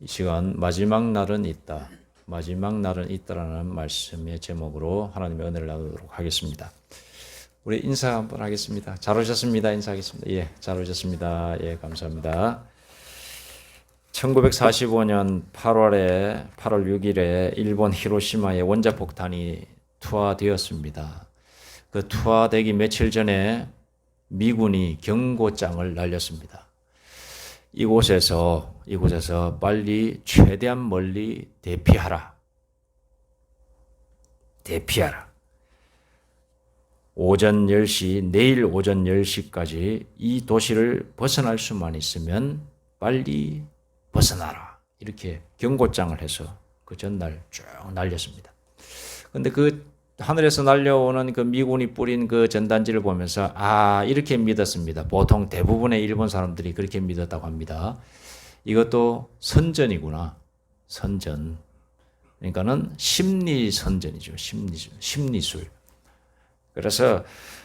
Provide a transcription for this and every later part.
이 시간 마지막 날은 있다. 마지막 날은 있다라는 말씀의 제목으로 하나님의 은혜를 나누도록 하겠습니다. 우리 인사 한번 하겠습니다. 잘 오셨습니다. 인사하겠습니다. 예, 잘 오셨습니다. 예, 감사합니다. 1945년 8월 6일에 일본 히로시마의 원자폭탄이 투하되었습니다. 그 투하되기 며칠 전에 미군이 경고장을 날렸습니다. 이곳에서 빨리 최대한 멀리 대피하라. 오전 10시, 내일 오전 10시까지 이 도시를 벗어날 수만 있으면 빨리 벗어나라. 이렇게 경고장을 해서 그 전날 쭉 날렸습니다. 근데 그 하늘에서 날려오는 그 미군이 뿌린 그 전단지를 보면서 이렇게 믿었습니다. 보통 대부분의 일본 사람들이 그렇게 믿었다고 합니다. 이것도 선전이구나. 선전. 그러니까는 심리 선전이죠. 심리술. 그래서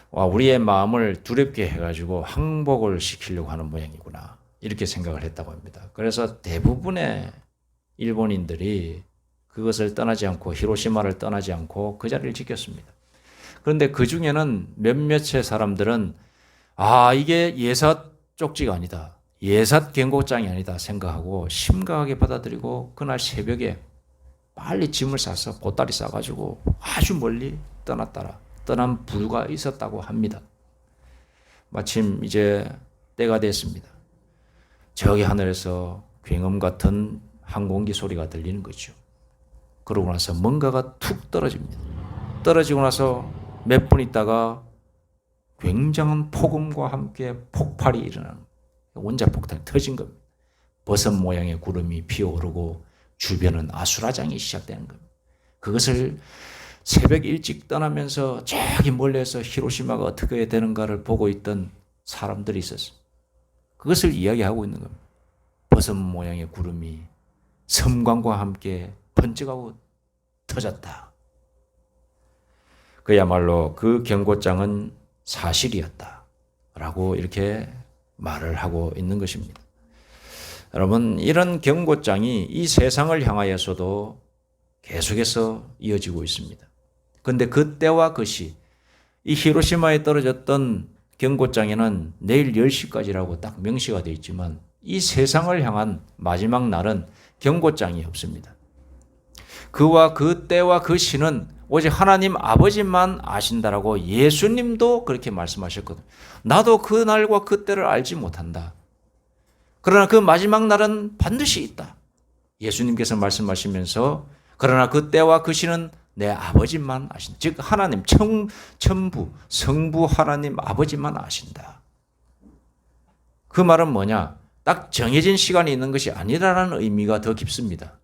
우리의 마음을 두렵게 해가지고 항복을 시키려고 하는 모양이구나. 이렇게 생각을 했다고 합니다. 그래서 대부분의 일본인들이 그것을 떠나지 않고 히로시마를 떠나지 않고 그 자리를 지켰습니다. 그런데 그 중에는 몇몇의 사람들은 이게 예삿 쪽지가 아니다. 예삿 경고장이 아니다 생각하고 심각하게 받아들이고 그날 새벽에 빨리 짐을 싸서 보따리 싸가지고 아주 멀리 떠난 부류가 있었다고 합니다. 마침 이제 때가 됐습니다. 저기 하늘에서 굉음 같은 항공기 소리가 들리는 거죠. 그러고 나서 뭔가가 툭 떨어집니다. 떨어지고 나서 몇 분 있다가 굉장한 폭음과 함께 폭발이 일어나는 원자폭탄이 터진 겁니다. 버섯 모양의 구름이 피어오르고 주변은 아수라장이 시작되는 겁니다. 그것을 새벽 일찍 떠나면서 저기 멀리서 히로시마가 어떻게 되는가를 보고 있던 사람들이 있었어요. 그것을 이야기하고 있는 겁니다. 버섯 모양의 구름이 섬광과 함께 번쩍하고 터졌다. 그야말로 그 경고장은 사실이었다. 라고 이렇게 말을 하고 있는 것입니다. 여러분, 이런 경고장이 이 세상을 향하여서도 계속해서 이어지고 있습니다. 그런데 그때와 그시, 이 히로시마에 떨어졌던 경고장에는 내일 10시까지라고 딱 명시가 되어 있지만 이 세상을 향한 마지막 날은 경고장이 없습니다. 그와 그 때와 그 시는 오직 하나님 아버지만 아신다라고 예수님도 그렇게 말씀하셨거든요. 나도 그 날과 그 때를 알지 못한다. 그러나 그 마지막 날은 반드시 있다. 예수님께서 말씀하시면서 그러나 그 때와 그 시는 내 아버지만 아신다. 즉 하나님 천부 성부 하나님 아버지만 아신다. 그 말은 뭐냐? 딱 정해진 시간이 있는 것이 아니라는 의미가 더 깊습니다.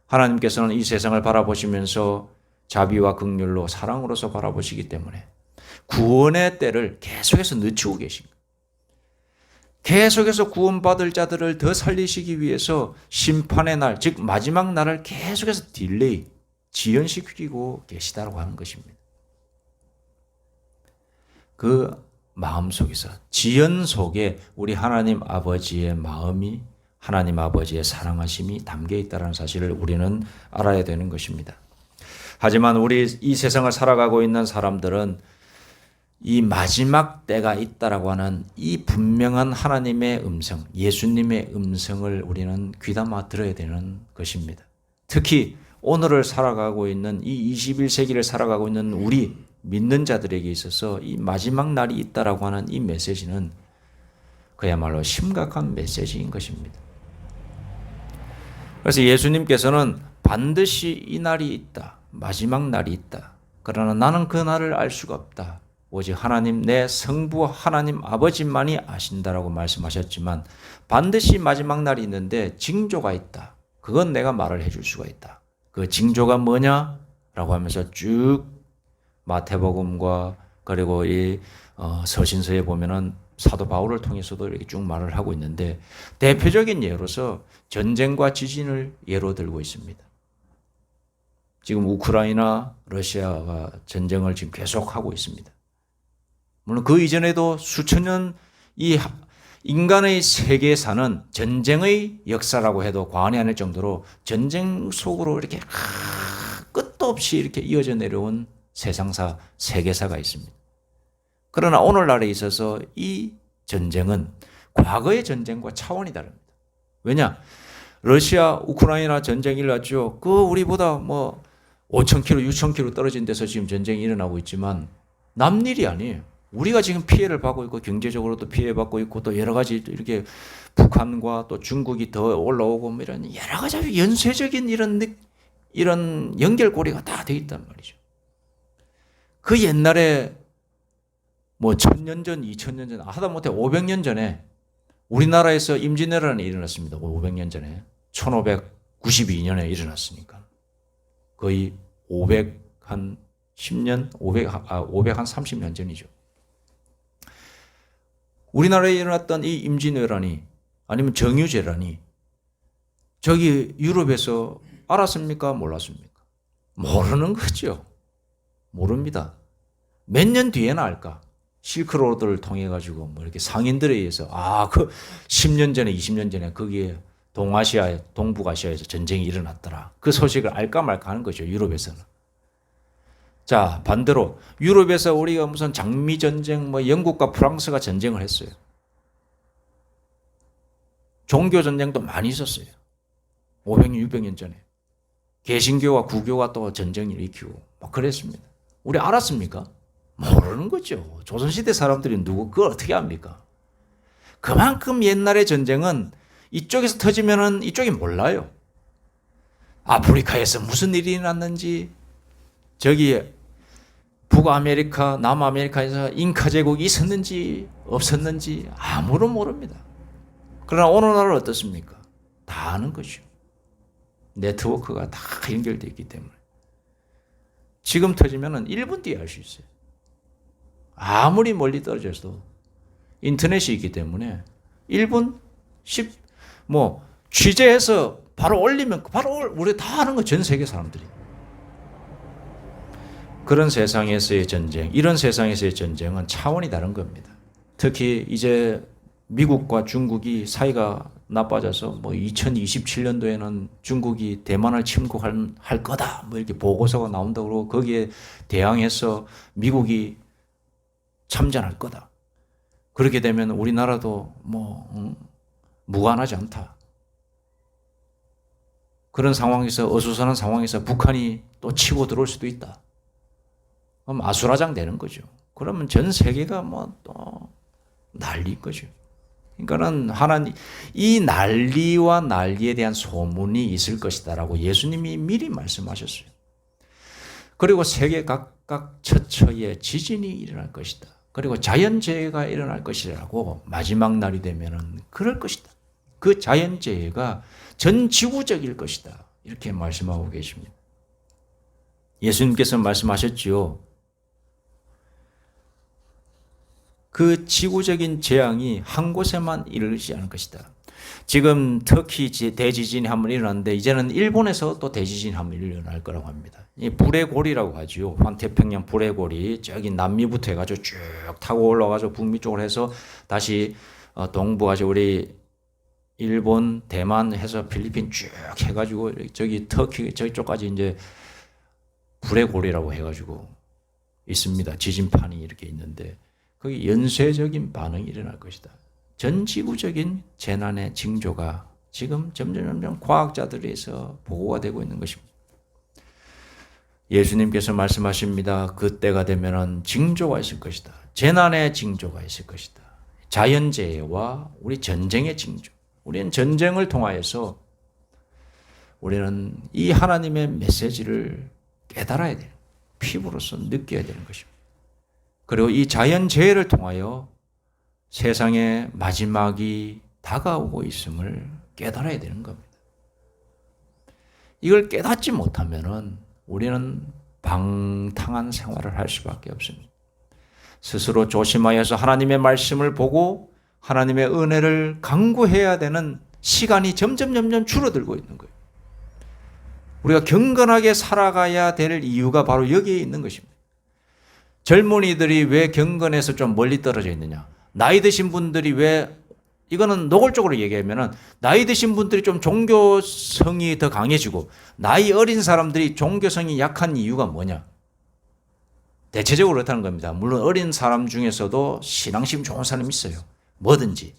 하나님께서는 이 세상을 바라보시면서 자비와 긍휼로 사랑으로서 바라보시기 때문에 구원의 때를 계속해서 늦추고 계신 거예요. 계속해서 구원받을 자들을 더 살리시기 위해서 심판의 날, 즉 마지막 날을 계속해서 지연시키고 계시다고 하는 것입니다. 그 마음 속에서, 지연 속에 우리 하나님 아버지의 마음이, 하나님 아버지의 사랑하심이 담겨 있다는 사실을 우리는 알아야 되는 것입니다. 하지만 우리 이 세상을 살아가고 있는 사람들은 이 마지막 때가 있다라고 하는 이 분명한 하나님의 음성, 예수님의 음성을 우리는 귀담아 들어야 되는 것입니다. 특히 오늘을 살아가고 있는 이 21세기를 살아가고 있는 우리 믿는 자들에게 있어서 이 마지막 날이 있다라고 하는 이 메시지는 그야말로 심각한 메시지인 것입니다. 그래서 예수님께서는 반드시 이 날이 있다. 마지막 날이 있다. 그러나 나는 그 날을 알 수가 없다. 오직 하나님 내 성부 하나님 아버지만이 아신다라고 말씀하셨지만 반드시 마지막 날이 있는데 징조가 있다. 그건 내가 말을 해줄 수가 있다. 그 징조가 뭐냐? 라고 하면서 쭉 마태복음과 그리고 이 서신서에 보면은 사도 바울을 통해서도 이렇게 쭉 말을 하고 있는데 대표적인 예로서 전쟁과 지진을 예로 들고 있습니다. 지금 우크라이나, 러시아가 전쟁을 지금 계속하고 있습니다. 물론 그 이전에도 수천 년 이 인간의 세계사는 전쟁의 역사라고 해도 과언이 아닐 정도로 전쟁 속으로 이렇게 끝도 없이 이렇게 이어져 내려온 세상사, 세계사가 있습니다. 그러나 오늘날에 있어서 이 전쟁은 과거의 전쟁과 차원이 다릅니다. 왜냐? 러시아, 우크라이나 전쟁이 일어났죠. 우리보다 5,000km, 6,000km 떨어진 데서 지금 전쟁이 일어나고 있지만 남일이 아니에요. 우리가 지금 피해를 받고 있고 경제적으로도 피해받고 있고 또 여러 가지 이렇게 북한과 또 중국이 더 올라오고 이런 여러 가지 연쇄적인 이런 연결고리가 다 돼 있단 말이죠. 그 옛날에 1,000년 전, 2,000년 전, 하다못해 500년 전에 우리나라에서 임진왜란이 일어났습니다. 500년 전에. 1592년에 일어났으니까. 거의 530년 전이죠. 우리나라에 일어났던 이 임진왜란이 아니면 정유재란이 저기 유럽에서 알았습니까? 몰랐습니까? 모르는 거죠. 모릅니다. 몇 년 뒤에나 알까? 실크로드를 통해 가지고 이렇게 상인들에 의해서 10년 전에 20년 전에 거기에 동아시아에 동북아시아에서 전쟁이 일어났더라. 그 소식을 알까 말까 하는 거죠. 유럽에서는. 자, 반대로 유럽에서 우리가 무슨 장미 전쟁 영국과 프랑스가 전쟁을 했어요. 종교 전쟁도 많이 있었어요. 500년, 600년 전에. 개신교와 구교가 또 전쟁을 일으키고 그랬습니다. 우리 알았습니까? 모르는 거죠. 조선시대 사람들이 그걸 어떻게 합니까? 그만큼 옛날의 전쟁은 이쪽에서 터지면은 이쪽이 몰라요. 아프리카에서 무슨 일이 났는지, 저기 북아메리카, 남아메리카에서 잉카 제국이 있었는지 없었는지 아무런 모릅니다. 그러나 오늘날은 어떻습니까? 다 아는 거죠. 네트워크가 다 연결되어 있기 때문에. 지금 터지면은 1분 뒤에 알 수 있어요. 아무리 멀리 떨어져도 인터넷이 있기 때문에 1분 10 취재해서 바로 올리면 바로 우리 다 아는 거, 전 세계 사람들이. 그런 세상에서의 전쟁, 이런 세상에서의 전쟁은 차원이 다른 겁니다. 특히 이제 미국과 중국이 사이가 나빠져서 2027년도에는 중국이 대만을 침공할 거다 이렇게 보고서가 나온다고 그러고 거기에 대항해서 미국이 참전할 거다. 그렇게 되면 우리나라도 무관하지 않다. 그런 상황에서, 어수선한 상황에서 북한이 또 치고 들어올 수도 있다. 그럼 아수라장 되는 거죠. 그러면 전 세계가 또 난리인 거죠. 그러니까는 하나님, 이 난리와 난리에 대한 소문이 있을 것이다라고 예수님이 미리 말씀하셨어요. 그리고 세계 각각 처처에 지진이 일어날 것이다. 그리고 자연재해가 일어날 것이라고 마지막 날이 되면은 그럴 것이다. 그 자연재해가 전 지구적일 것이다. 이렇게 말씀하고 계십니다. 예수님께서 말씀하셨지요. 그 지구적인 재앙이 한 곳에만 이르지 않을 것이다. 지금 터키 대지진이 한번 일어났는데 이제는 일본에서 또 대지진이 한번 일어날 거라고 합니다. 이 불의 고리라고 하죠. 환태평양 불의 고리, 저기 남미부터 해가지고 쭉 타고 올라가서 북미 쪽으로 해서 다시 동부 가지고 우리 일본, 대만 해서 필리핀 쭉 해가지고 저기 터키 저쪽까지 이제 불의 고리라고 해가지고 있습니다. 지진판이 이렇게 있는데 거기 연쇄적인 반응이 일어날 것이다. 전 지구적인 재난의 징조가 지금 점점 과학자들에서 보고가 되고 있는 것입니다. 예수님께서 말씀하십니다. 그때가 되면은 징조가 있을 것이다. 재난의 징조가 있을 것이다. 자연재해와 우리 전쟁의 징조. 우리는 전쟁을 통하여서 우리는 이 하나님의 메시지를 깨달아야 돼요. 피부로서 느껴야 되는 것입니다. 그리고 이 자연재해를 통하여 세상의 마지막이 다가오고 있음을 깨달아야 되는 겁니다. 이걸 깨닫지 못하면은 우리는 방탕한 생활을 할 수밖에 없습니다. 스스로 조심하여서 하나님의 말씀을 보고 하나님의 은혜를 간구해야 되는 시간이 점점 줄어들고 있는 거예요. 우리가 경건하게 살아가야 될 이유가 바로 여기에 있는 것입니다. 젊은이들이 왜 경건에서 좀 멀리 떨어져 있느냐? 나이 드신 분들이 왜 이거는 노골적으로 얘기하면은 나이 드신 분들이 좀 종교성이 더 강해지고 나이 어린 사람들이 종교성이 약한 이유가 뭐냐? 대체적으로 그렇다는 겁니다. 물론 어린 사람 중에서도 신앙심 좋은 사람이 있어요. 뭐든지.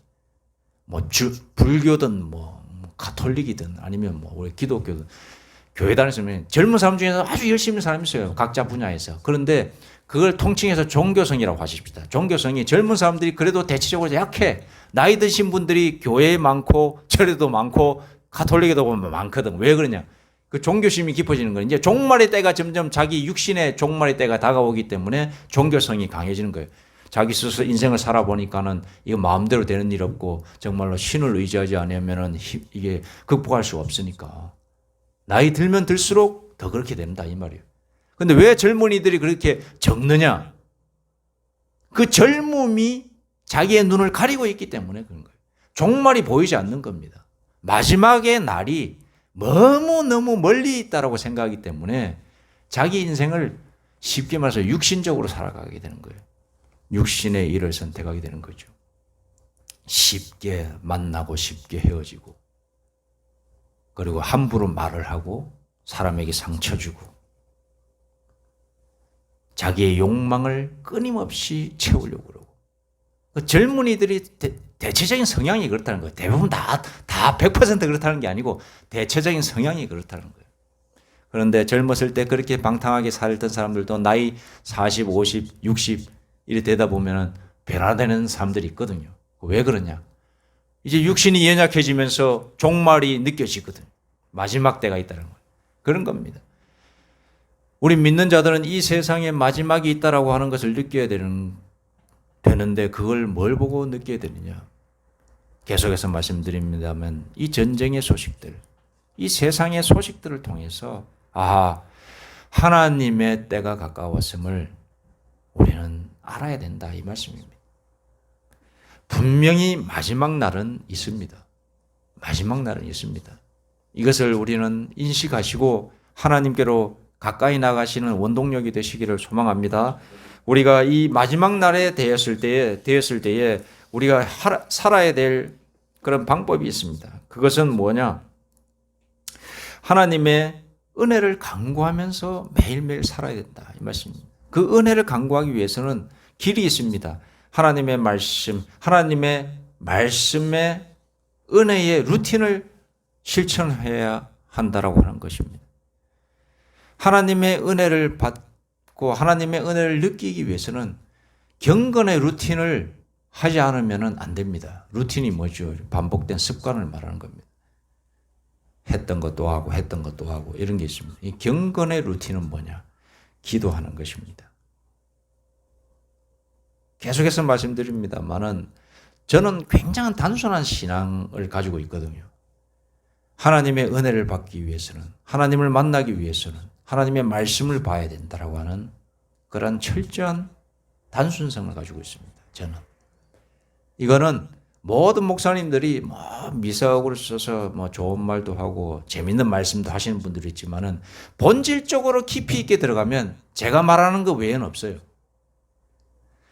불교든 가톨릭이든 아니면 우리 기독교든 교회 다니시면 젊은 사람 중에서 아주 열심히 사람이 있어요. 각자 분야에서. 그런데 그걸 통칭해서 종교성이라고 하십시다. 종교성이 젊은 사람들이 그래도 대체적으로 약해. 나이 드신 분들이 교회에 많고 절에도 많고 가톨릭에도 보면 많거든. 왜 그러냐? 그 종교심이 깊어지는 거예요. 이제 종말의 때가 점점 자기 육신의 종말의 때가 다가오기 때문에 종교성이 강해지는 거예요. 자기 스스로 인생을 살아보니까는 이거 마음대로 되는 일 없고 정말로 신을 의지하지 않으면은 이게 극복할 수가 없으니까. 나이 들면 들수록 더 그렇게 된다 이 말이에요. 근데 왜 젊은이들이 그렇게 적느냐? 그 젊음이 자기의 눈을 가리고 있기 때문에 그런 거예요. 종말이 보이지 않는 겁니다. 마지막의 날이 너무너무 멀리 있다라고 생각하기 때문에 자기 인생을 쉽게 말해서 육신적으로 살아가게 되는 거예요. 육신의 일을 선택하게 되는 거죠. 쉽게 만나고 쉽게 헤어지고 그리고 함부로 말을 하고 사람에게 상처 주고 자기의 욕망을 끊임없이 채우려고 그러고 젊은이들이 대체적인 성향이 그렇다는 거예요. 대부분 다 100% 그렇다는 게 아니고 대체적인 성향이 그렇다는 거예요. 그런데 젊었을 때 그렇게 방탕하게 살던 사람들도 나이 40, 50, 60 이래 되다 보면은 변화되는 사람들이 있거든요. 왜 그러냐? 이제 육신이 연약해지면서 종말이 느껴지거든. 마지막 때가 있다는 거예요. 그런 겁니다. 우리 믿는 자들은 이 세상에 마지막이 있다라고 하는 것을 느껴야 되는데 그걸 뭘 보고 느껴야 되느냐? 계속해서 말씀드립니다만 이 전쟁의 소식들, 이 세상의 소식들을 통해서 하나님의 때가 가까웠음을 우리는 알아야 된다 이 말씀입니다. 분명히 마지막 날은 있습니다. 마지막 날은 있습니다. 이것을 우리는 인식하시고 하나님께로 가까이 나가시는 원동력이 되시기를 소망합니다. 우리가 이 마지막 날에 되었을 때에 우리가 살아야 될 그런 방법이 있습니다. 그것은 뭐냐? 하나님의 은혜를 간구하면서 매일매일 살아야 된다 이 말씀입니다. 그 은혜를 간구하기 위해서는 길이 있습니다. 하나님의 말씀의 은혜의 루틴을 실천해야 한다라고 하는 것입니다. 하나님의 은혜를 받고 하나님의 은혜를 느끼기 위해서는 경건의 루틴을 하지 않으면 안 됩니다. 루틴이 뭐죠? 반복된 습관을 말하는 겁니다. 했던 것도 하고 했던 것도 하고 이런 게 있습니다. 이 경건의 루틴은 뭐냐? 기도하는 것입니다. 계속해서 말씀드립니다만은 저는 굉장히 단순한 신앙을 가지고 있거든요. 하나님의 은혜를 받기 위해서는, 하나님을 만나기 위해서는 하나님의 말씀을 봐야 된다라고 하는 그런 철저한 단순성을 가지고 있습니다. 저는. 이거는 모든 목사님들이 미사역으로 써서 좋은 말도 하고 재밌는 말씀도 하시는 분들이 있지만은 본질적으로 깊이 있게 들어가면 제가 말하는 것 외에는 없어요.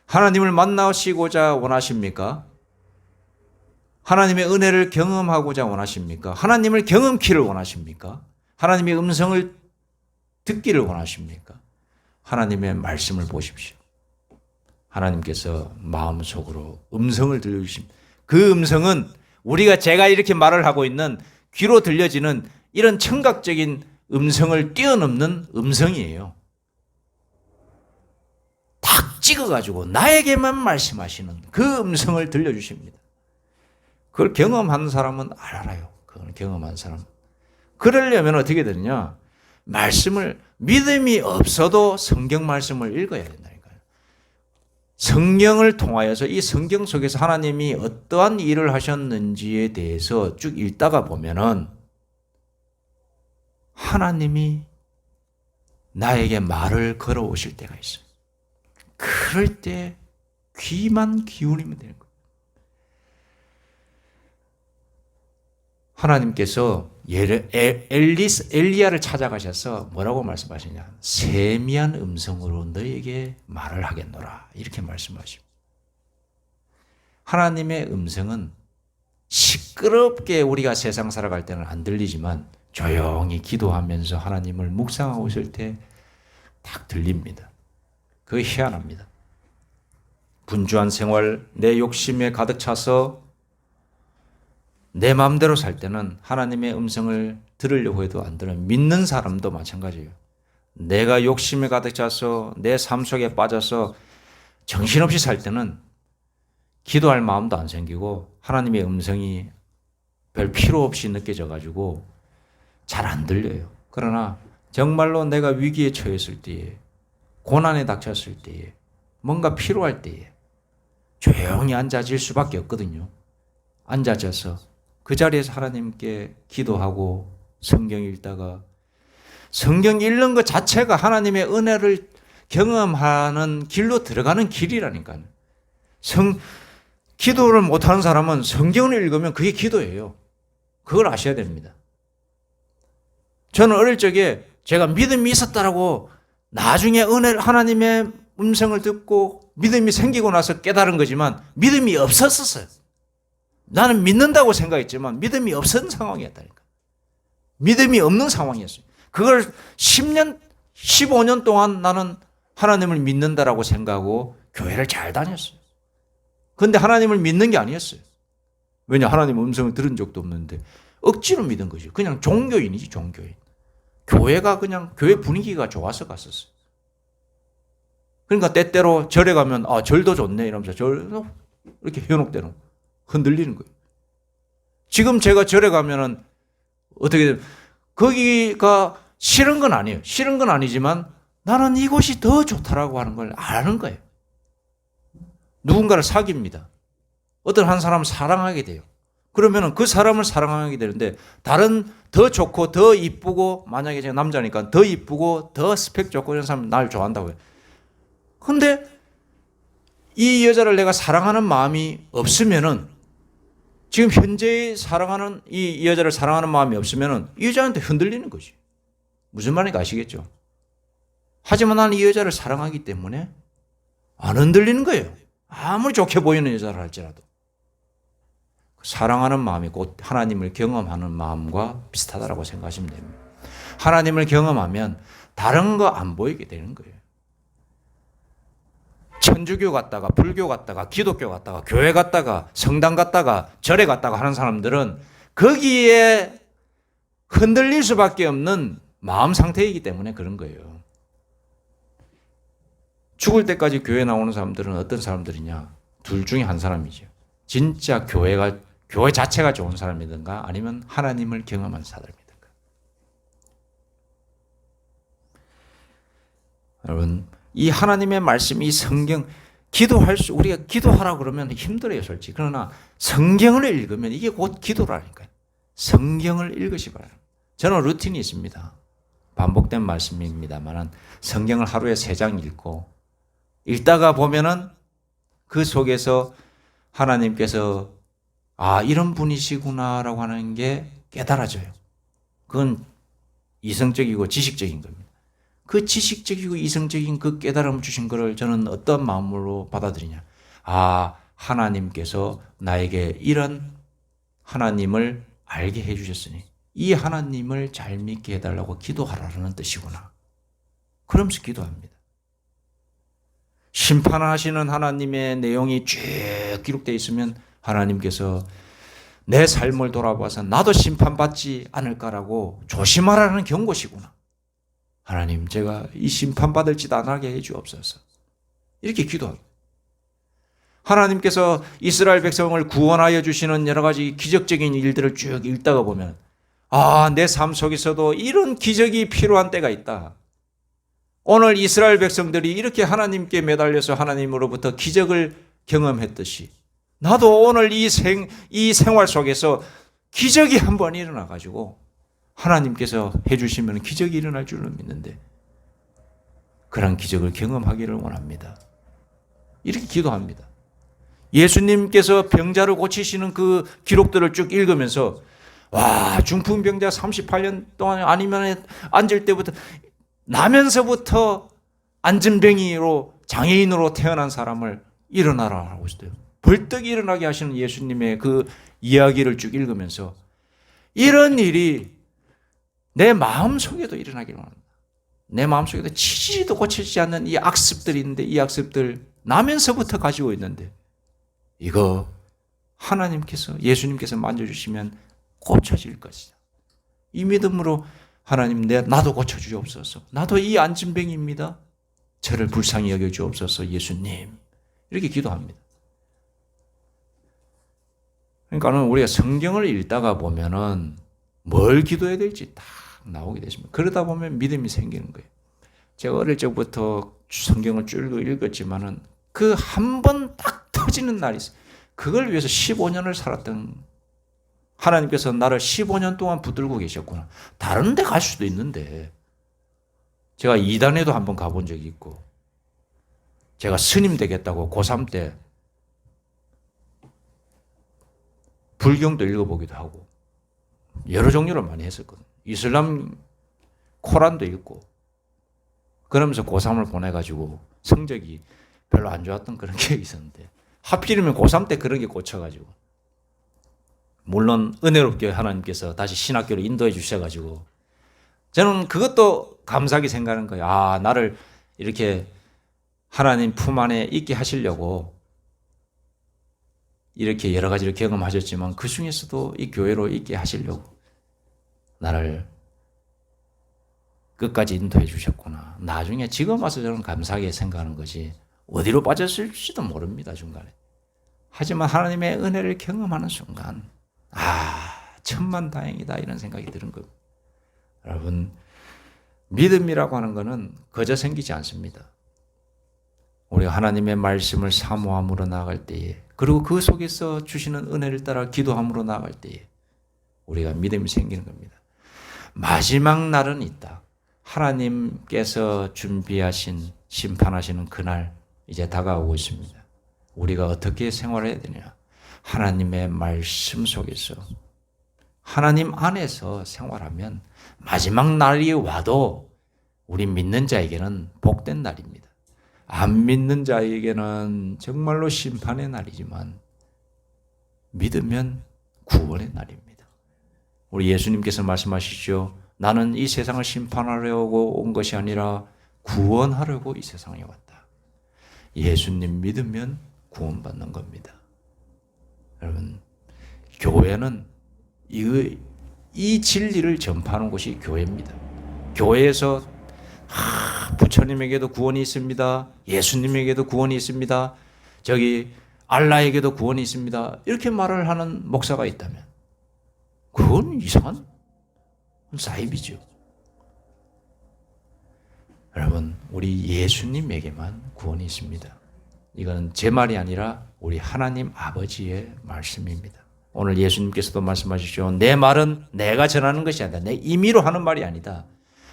하나님을 만나시고자 원하십니까? 하나님의 은혜를 경험하고자 원하십니까? 하나님을 경험키를 원하십니까? 하나님의 음성을 듣기를 원하십니까? 하나님의 말씀을 보십시오. 하나님께서 마음속으로 음성을 들려주십니다. 그 음성은 제가 이렇게 말을 하고 있는 귀로 들려지는 이런 청각적인 음성을 뛰어넘는 음성이에요. 탁 찍어가지고 나에게만 말씀하시는 그 음성을 들려주십니다. 그걸 경험한 사람은 알아요. 그걸 경험한 사람. 그러려면 어떻게 되느냐? 믿음이 없어도 성경 말씀을 읽어야 된다니까요. 성경을 통하여서 이 성경 속에서 하나님이 어떠한 일을 하셨는지에 대해서 쭉 읽다가 보면은 하나님이 나에게 말을 걸어오실 때가 있어요. 그럴 때 귀만 기울이면 되는 거예요. 하나님께서 엘리야를 찾아가셔서 뭐라고 말씀하시냐? 세미한 음성으로 너에게 말을 하겠노라. 이렇게 말씀하십니다. 하나님의 음성은 시끄럽게 우리가 세상 살아갈 때는 안 들리지만 조용히 기도하면서 하나님을 묵상하고 있을 때 딱 들립니다. 그게 희한합니다. 분주한 생활, 내 욕심에 가득 차서 내 마음대로 살 때는 하나님의 음성을 들으려고 해도 안 들어요. 믿는 사람도 마찬가지예요. 내가 욕심에 가득 차서 내 삶 속에 빠져서 정신없이 살 때는 기도할 마음도 안 생기고 하나님의 음성이 별 필요 없이 느껴져 가지고 잘 안 들려요. 그러나 정말로 내가 위기에 처했을 때에, 고난에 닥쳤을 때에, 뭔가 필요할 때에 조용히 앉아질 수밖에 없거든요. 앉아져서 그 자리에서 하나님께 기도하고 성경 읽다가, 성경 읽는 것 자체가 하나님의 은혜를 경험하는 길로 들어가는 길이라니까요. 기도를 못하는 사람은 성경을 읽으면 그게 기도예요. 그걸 아셔야 됩니다. 저는 어릴 적에 제가 믿음이 있었다라고 나중에 하나님의 음성을 듣고 믿음이 생기고 나서 깨달은 거지만 믿음이 없었어요. 나는 믿는다고 생각했지만 믿음이 없었던 상황이었다니까. 믿음이 없는 상황이었어요. 그걸 10년, 15년 동안 나는 하나님을 믿는다라고 생각하고 교회를 잘 다녔어요. 그런데 하나님을 믿는 게 아니었어요. 왜냐? 하나님 음성을 들은 적도 없는데 억지로 믿은 거죠. 그냥 종교인이지, 종교인. 교회가 그냥 교회 분위기가 좋아서 갔었어요. 그러니까 때때로 절에 가면 절도 좋네 이러면서 절 이렇게 현혹되는, 흔들리는 거예요. 지금 제가 절에 가면은 어떻게 되면 거기가 싫은 건 아니에요. 싫은 건 아니지만 나는 이곳이 더 좋다라고 하는 걸 아는 거예요. 누군가를 사귀입니다. 어떤 한 사람을 사랑하게 돼요. 그러면은 그 사람을 사랑하게 되는데 다른 더 좋고 더 이쁘고, 만약에 제가 남자니까 더 이쁘고 더 스펙 좋고 이런 사람 날 좋아한다고 해요. 근데 이 여자를 내가 사랑하는 마음이 없으면은, 지금 현재 사랑하는 이 여자를 사랑하는 마음이 없으면은 이 여자한테 흔들리는 거지. 무슨 말인지 아시겠죠? 하지만 나는 이 여자를 사랑하기 때문에 안 흔들리는 거예요. 아무리 좋게 보이는 여자를 할지라도. 사랑하는 마음이 곧 하나님을 경험하는 마음과 비슷하다고 생각하시면 됩니다. 하나님을 경험하면 다른 거 안 보이게 되는 거예요. 천주교 갔다가 불교 갔다가 기독교 갔다가 교회 갔다가 성당 갔다가 절에 갔다가 하는 사람들은 거기에 흔들릴 수밖에 없는 마음 상태이기 때문에 그런 거예요. 죽을 때까지 교회 나오는 사람들은 어떤 사람들이냐? 둘 중에 한 사람이죠. 진짜 교회 자체가 좋은 사람이든가 아니면 하나님을 경험한 사람이든가. 여러분, 이 하나님의 말씀, 이 성경, 우리가 기도하라 그러면 힘들어요, 솔직히. 그러나 성경을 읽으면 이게 곧 기도라니까요. 성경을 읽으시 바랍니다. 저는 루틴이 있습니다. 반복된 말씀입니다만 성경을 하루에 3장 읽다가 보면은 그 속에서 하나님께서 이런 분이시구나라고 하는 게 깨달아져요. 그건 이성적이고 지식적인 겁니다. 그 지식적이고 이성적인 그 깨달음 주신 것을 저는 어떤 마음으로 받아들이냐. 하나님께서 나에게 이런 하나님을 알게 해주셨으니 이 하나님을 잘 믿게 해달라고 기도하라는 뜻이구나. 그러면서 기도합니다. 심판하시는 하나님의 내용이 쭉 기록되어 있으면 하나님께서 내 삶을 돌아봐서 나도 심판받지 않을까라고 조심하라는 경고시구나. 하나님, 제가 이 심판받을 짓 안 하게 해주옵소서. 이렇게 기도합니다. 하나님께서 이스라엘 백성을 구원하여 주시는 여러 가지 기적적인 일들을 쭉 읽다가 보면 내 삶 속에서도 이런 기적이 필요한 때가 있다. 오늘 이스라엘 백성들이 이렇게 하나님께 매달려서 하나님으로부터 기적을 경험했듯이 나도 오늘 이 생활 속에서 기적이 한번 일어나가지고 하나님께서 해주시면 기적이 일어날 줄은 믿는데 그런 기적을 경험하기를 원합니다. 이렇게 기도합니다. 예수님께서 병자를 고치시는 그 기록들을 쭉 읽으면서 중풍병자 38년 동안 아니면 앉을 때부터 나면서부터 안진뱅이로 장애인으로 태어난 사람을 일어나라 하고 있어요. 벌떡 일어나게 하시는 예수님의 그 이야기를 쭉 읽으면서 이런 일이 내 마음속에도 일어나기를 원합니다. 내 마음속에도 치지도 고쳐지지 않는 이 악습들이 있는데 이 악습들 나면서부터 가지고 있는데 이거 하나님께서 예수님께서 만져주시면 고쳐질 것이다. 이 믿음으로 하나님 나도 고쳐주옵소서. 나도 이 안진뱅이입니다. 저를 불쌍히 여겨주옵소서 예수님. 이렇게 기도합니다. 그러니까 우리가 성경을 읽다가 보면은 뭘 기도해야 될지 딱 나오게 되십니다. 그러다 보면 믿음이 생기는 거예요. 제가 어릴 적부터 성경을 쭉 읽었지만은 그 한 번 딱 터지는 날이 있어요. 그걸 위해서 15년을 살았던 하나님께서 나를 15년 동안 붙들고 계셨구나. 다른 데 갈 수도 있는데 제가 이단에도 한번 가본 적이 있고 제가 스님 되겠다고 고3 때 불경도 읽어보기도 하고 여러 종류를 많이 했었거든요. 이슬람 코란도 읽고 그러면서 고3을 보내가지고 성적이 별로 안 좋았던 그런 기억이 있었는데 하필이면 고3 때 그런 게 꽂혀가지고 물론 은혜롭게 하나님께서 다시 신학교로 인도해 주셔가지고 저는 그것도 감사하게 생각하는 거예요. 아, 나를 이렇게 하나님 품 안에 있게 하시려고 이렇게 여러 가지를 경험하셨지만 그 중에서도 이 교회로 있게 하시려고 나를 끝까지 인도해 주셨구나. 나중에 지금 와서 저는 감사하게 생각하는 것이 어디로 빠졌을지도 모릅니다. 중간에. 하지만 하나님의 은혜를 경험하는 순간 천만다행이다 이런 생각이 드는 겁니다. 여러분 믿음이라고 하는 것은 거저 생기지 않습니다. 우리가 하나님의 말씀을 사모함으로 나아갈 때에 그리고 그 속에서 주시는 은혜를 따라 기도함으로 나아갈 때에 우리가 믿음이 생기는 겁니다. 마지막 날은 있다. 하나님께서 준비하신 심판하시는 그날 이제 다가오고 있습니다. 우리가 어떻게 생활해야 되냐? 하나님의 말씀 속에서 하나님 안에서 생활하면 마지막 날이 와도 우리 믿는 자에게는 복된 날입니다. 안 믿는 자에게는 정말로 심판의 날이지만 믿으면 구원의 날입니다. 우리 예수님께서 말씀하시죠. 나는 이 세상을 심판하려고 온 것이 아니라 구원하려고 이 세상에 왔다. 예수님 믿으면 구원받는 겁니다. 여러분, 교회는 이 진리를 전파하는 곳이 교회입니다. 교회에서 부처님에게도 구원이 있습니다. 예수님에게도 구원이 있습니다. 저기 알라에게도 구원이 있습니다. 이렇게 말을 하는 목사가 있다면 그건 이상한 사입이죠. 여러분, 우리 예수님에게만 구원이 있습니다. 이건 제 말이 아니라 우리 하나님 아버지의 말씀입니다. 오늘 예수님께서도 말씀하시죠. 내 말은 내가 전하는 것이 아니다. 내 임의로 하는 말이 아니다.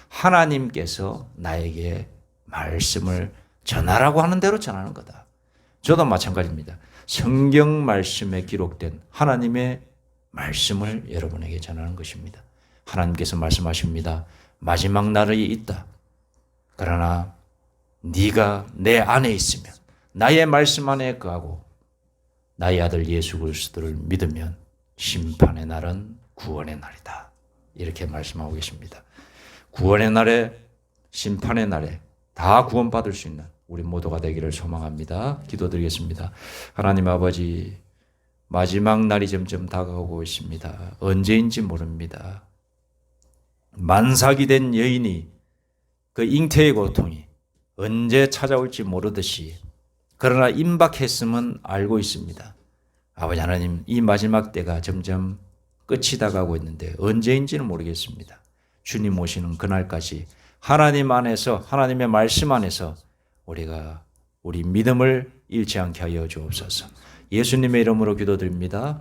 하나님께서 나에게 말씀을 전하라고 하는 대로 전하는 거다. 저도 마찬가지입니다. 성경 말씀에 기록된 하나님의 말씀을 여러분에게 전하는 것입니다. 하나님께서 말씀하십니다. 마지막 날이 있다. 그러나 네가 내 안에 있으면 나의 말씀 안에 거하고 나의 아들 예수 그리스도를 믿으면 심판의 날은 구원의 날이다. 이렇게 말씀하고 계십니다. 구원의 날에 심판의 날에 다 구원받을 수 있는 우리 모두가 되기를 소망합니다. 기도드리겠습니다. 하나님 아버지, 마지막 날이 점점 다가오고 있습니다. 언제인지 모릅니다. 만삭이 된 여인이 그 잉태의 고통이 언제 찾아올지 모르듯이 그러나 임박했음은 알고 있습니다. 아버지 하나님, 이 마지막 때가 점점 끝이 다가오고 있는데 언제인지는 모르겠습니다. 주님 오시는 그날까지 하나님 안에서 하나님의 말씀 안에서 우리가 우리 믿음을 잃지 않게 하여 주옵소서. 예수님의 이름으로 기도드립니다.